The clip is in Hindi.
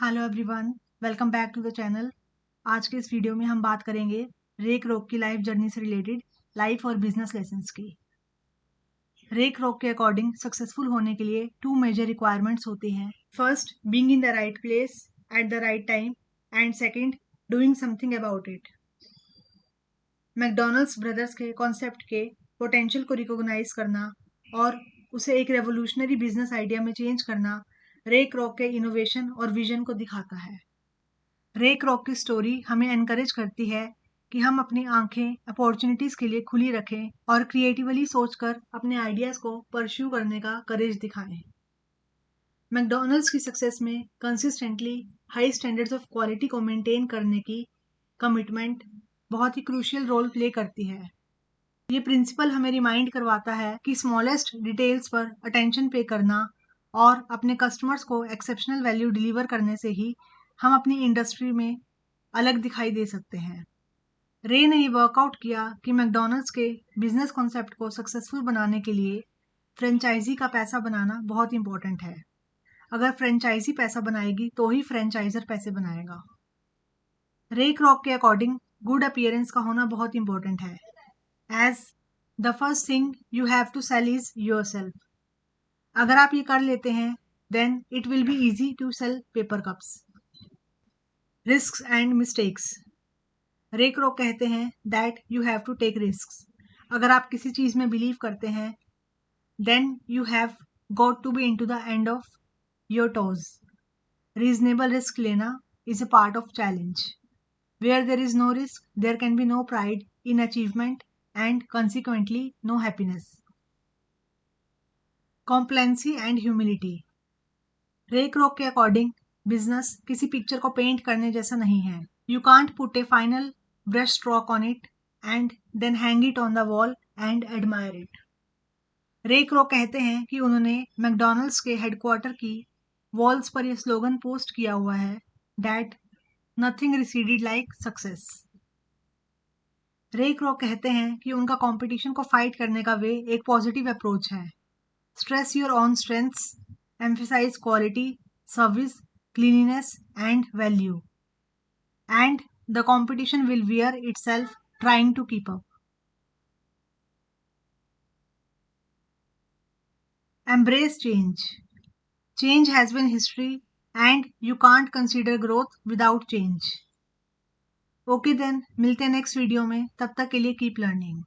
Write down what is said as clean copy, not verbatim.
Hello everyone, welcome back to the channel. आज के इस वीडियो में हम बात करेंगे रेक रॉक की लाइफ जर्नी से रिलेटेड लाइफ और बिजनेस लेसन्स की। रेक रॉक के अकॉर्डिंग सक्सेसफुल होने के लिए 2 मेजर रिक्वायरमेंट्स होती हैं। First, being in the right place at the right time, and second, doing something about it. McDonald's brothers के कॉन्सेप्ट के पोटेंशियल को रिकॉग्नाइज करना और उसे एक रेवोल्यूशनरी बिजनेस आइडिया में चेंज करना रेक रॉक के इनोवेशन और विजन को दिखाता है। रेक रॉक की स्टोरी हमें एनकरेज करती है कि हम अपनी आंखें अपॉर्चुनिटीज के लिए खुली रखें और क्रिएटिवली सोचकर अपने आइडियाज को परस्यू करने का करेज दिखाएं। मैकडॉनल्ड्स की सक्सेस में consistently high standards of quality को मेंटेन करने की कमिटमेंट बहुत ही क्रूशियल रोल प्ले करती है। ये प्रिंसिपल हमें रिमाइंड करवाता है कि स्मॉलेस्ट डिटेल्स पर अटेंशन पे करना और अपने कस्टमर्स को एक्सेप्शनल वैल्यू डिलीवर करने से ही हम अपनी इंडस्ट्री में अलग दिखाई दे सकते हैं। रे ने ये वर्कआउट किया कि मैकडॉनल्ड्स के बिजनेस कॉन्सेप्ट को सक्सेसफुल बनाने के लिए फ्रेंचाइजी का पैसा बनाना बहुत इंपॉर्टेंट है। अगर फ्रेंचाइजी पैसा बनाएगी तो ही फ्रेंचाइजर पैसे बनाएगा। रे क्रॉक के अकॉर्डिंग गुड अपीयरेंस का होना बहुत इंपॉर्टेंट है, as the first thing you have to sell is yourself. अगर आप ये कर लेते हैं then it will be easy to sell paper cups. Risk and mistakes. Ray Kroc कहते हैं that you have to take risk. अगर आप किसी चीज में बिलीव करते हैं then you have got to be into the end of your toes. Reasonable risk लेना is a part of challenge. Where there is no risk there can be no pride in achievement and consequently no happiness. Complacency and humility. Ray Kroc के अकॉर्डिंग बिजनेस किसी पिक्चर को पेंट करने जैसा नहीं है। You can't put a final brush stroke on it and then hang it on the wall and admire it. रे क्रॉक कहते हैं कि उन्होंने मैकडॉनल्ड्स के हेडक्वार्टर की वॉल्स पर यह स्लोगन पोस्ट किया हुआ है that nothing receded like success. रे क्रॉक कहते हैं कि उनका कंपटीशन को फाइट करने का वे एक पॉजिटिव अप्रोच है। Stress your own strengths, emphasise quality, service, cleanliness and value, and the competition will wear itself trying to keep up. Embrace change. Change has been history and you can't consider growth without change. Okay then, मिलते हैं नेक्स्ट वीडियो में, तब तक के लिए कीप लर्निंग।